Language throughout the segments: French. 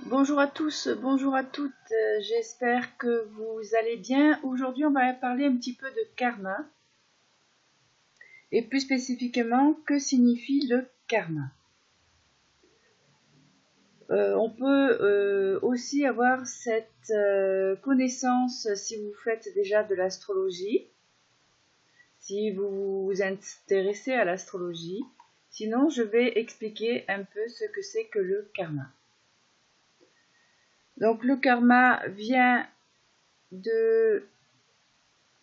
Bonjour à tous, bonjour à toutes, j'espère que vous allez bien. Aujourd'hui, on va parler un petit peu de karma et plus spécifiquement, que signifie le karma. On peut aussi avoir cette connaissance si vous faites déjà de l'astrologie, si vous vous intéressez à l'astrologie. Sinon, je vais expliquer un peu ce que c'est que le karma. Donc, le karma vient de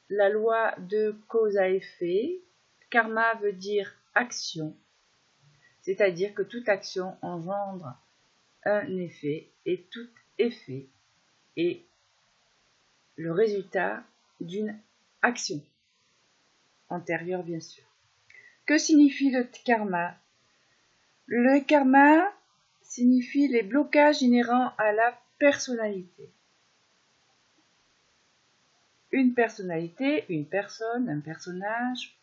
la loi de cause à effet. Karma veut dire action, c'est-à-dire que toute action engendre un effet et tout effet est le résultat d'une action antérieure, bien sûr. Que signifie le karma? Le karma signifie les blocages inhérents à la personnalité. Une personnalité, une personne, un personnage,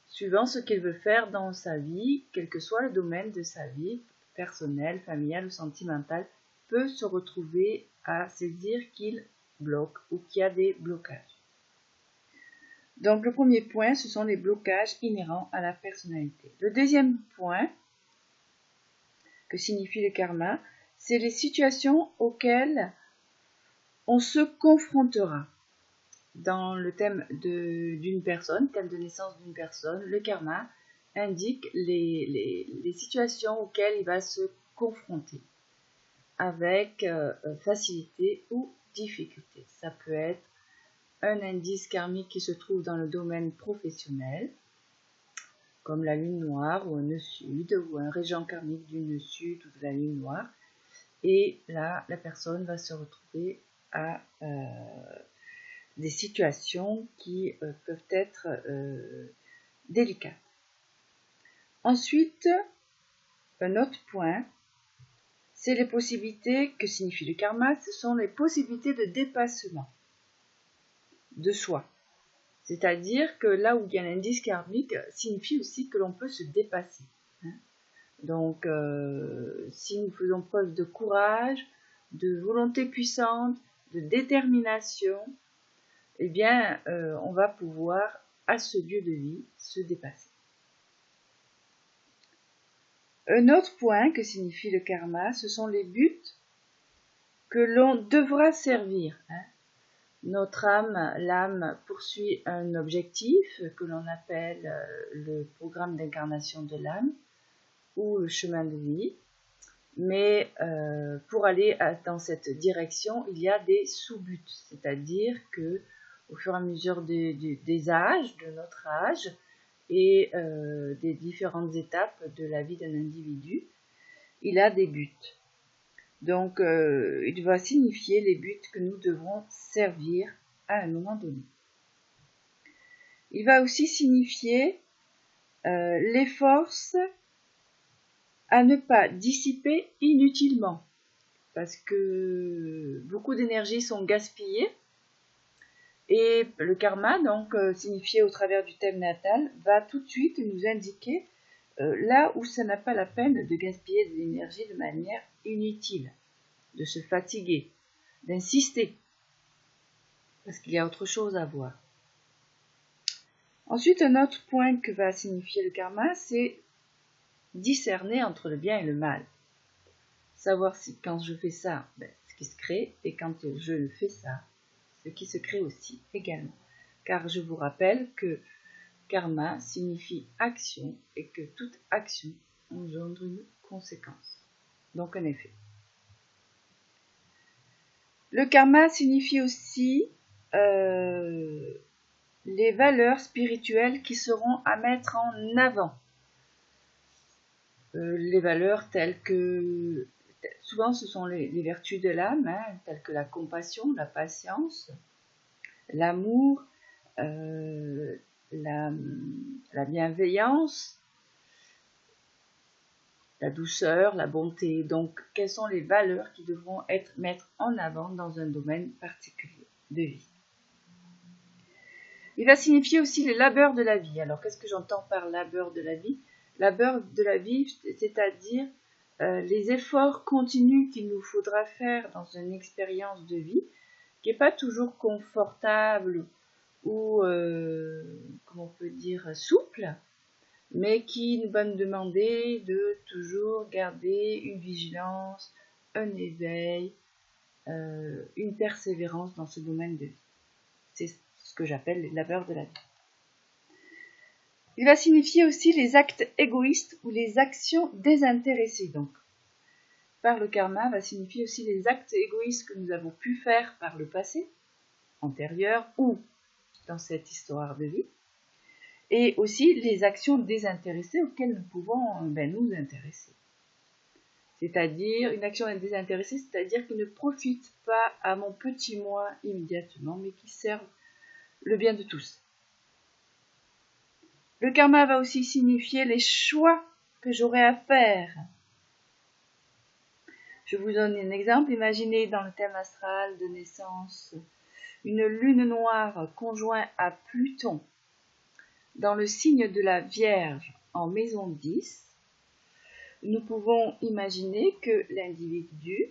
suivant ce qu'il veut faire dans sa vie, quel que soit le domaine de sa vie, personnelle, familiale ou sentimentale, peut se retrouver à saisir qu'il bloque ou qu'il y a des blocages. Donc le premier point, ce sont les blocages inhérents à la personnalité. Le deuxième point, que signifie le karma, c'est les situations auxquelles on se confrontera. Dans le thème d'une personne, thème de naissance d'une personne, le karma indique les situations auxquelles il va se confronter avec facilité ou difficulté. Ça peut être un indice karmique qui se trouve dans le domaine professionnel, comme la lune noire ou un nœud sud, ou un régent karmique du nœud sud ou de la lune noire. Et là, la personne va se retrouver à des situations qui peuvent être délicates. Ensuite, un autre point, c'est les possibilités. Que signifie le karma? Ce sont les possibilités de dépassement de soi. C'est-à-dire que là où il y a un indice karmique, signifie aussi que l'on peut se dépasser. Donc, si nous faisons preuve de courage, de volonté puissante, de détermination, eh bien, on va pouvoir, à ce lieu de vie, se dépasser. Un autre point que signifie le karma, ce sont les buts que l'on devra servir. Notre âme, l'âme, poursuit un objectif que l'on appelle le programme d'incarnation de l'âme ou le chemin de vie. Mais pour aller dans cette direction, il y a des sous-buts, c'est-à-dire que au fur et à mesure des âges, de notre âge et des différentes étapes de la vie d'un individu, il a des buts. Donc, il va signifier les buts que nous devrons servir à un moment donné. Il va aussi signifier les forces à ne pas dissiper inutilement, parce que beaucoup d'énergie sont gaspillées. Et le karma, donc signifié au travers du thème natal, va tout de suite nous indiquer là où ça n'a pas la peine de gaspiller de l'énergie de manière inutile, de se fatiguer, d'insister, parce qu'il y a autre chose à voir. Ensuite, un autre point que va signifier le karma, c'est discerner entre le bien et le mal. Savoir si quand je fais ça, ce qui se crée, et quand je le fais ça, ce qui se crée aussi également. Car je vous rappelle que karma signifie action et que toute action engendre une conséquence, donc un effet. Le karma signifie aussi les valeurs spirituelles qui seront à mettre en avant. Les valeurs telles que, souvent ce sont les vertus de l'âme, telles que la compassion, la patience, l'amour, la bienveillance, la douceur, la bonté. Donc, quelles sont les valeurs qui devront être mises en avant dans un domaine particulier de vie? Il va signifier aussi les labeurs de la vie. Alors, qu'est-ce que j'entends par labeur de la vie? Labeur de la vie, c'est-à-dire les efforts continus qu'il nous faudra faire dans une expérience de vie qui n'est pas toujours confortable ou, comment on peut dire, souple, mais qui va nous demander de toujours garder une vigilance, un éveil, une persévérance dans ce domaine de vie. C'est ce que j'appelle les labeurs de la vie. Il va signifier aussi les actes égoïstes ou les actions désintéressées. Donc, par le karma va signifier aussi les actes égoïstes que nous avons pu faire par le passé, antérieur ou dans cette histoire de vie, et aussi les actions désintéressées auxquelles nous pouvons nous intéresser. C'est-à-dire, une action désintéressée, c'est-à-dire qui ne profite pas à mon petit moi immédiatement, mais qui servent le bien de tous. Le karma va aussi signifier les choix que j'aurai à faire. Je vous donne un exemple. Imaginez dans le thème astral de naissance une lune noire conjointe à Pluton dans le signe de la Vierge en maison 10. Nous pouvons imaginer que l'individu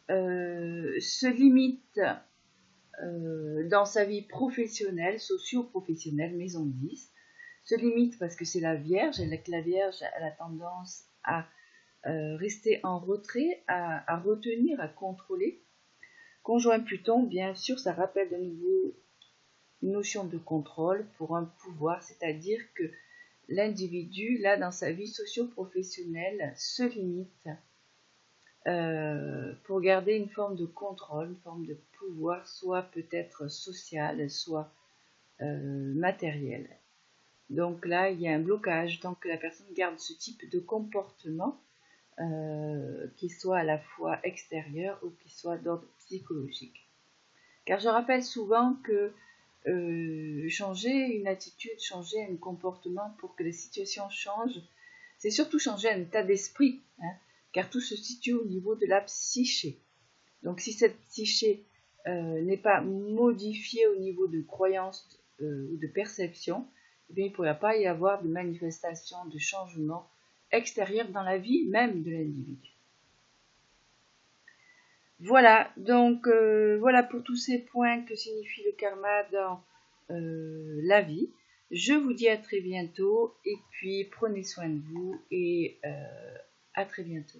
se limite dans sa vie professionnelle, socio-professionnelle, maison 10, se limite parce que c'est la Vierge, et que la Vierge a la tendance à rester en retrait, à retenir, à contrôler. Conjoint Pluton, bien sûr, ça rappelle de nouveau une notion de contrôle pour un pouvoir, c'est-à-dire que l'individu, là, dans sa vie socio-professionnelle, se limite pour garder une forme de contrôle, une forme de pouvoir, soit peut-être social, soit matériel. Donc là, il y a un blocage tant que la personne garde ce type de comportement, qui soit à la fois extérieur ou qui soit d'ordre psychologique. Car je rappelle souvent que changer une attitude, changer un comportement pour que les situations changent, c'est surtout changer un état d'esprit, car tout se situe au niveau de la psyché. Donc si cette psyché n'est pas modifiée au niveau de croyance ou de perception, eh bien, il ne pourra pas y avoir de manifestation de changement extérieur dans la vie même de l'individu. Voilà, donc voilà pour tous ces points que signifie le karma dans la vie. Je vous dis à très bientôt et puis prenez soin de vous et à très bientôt.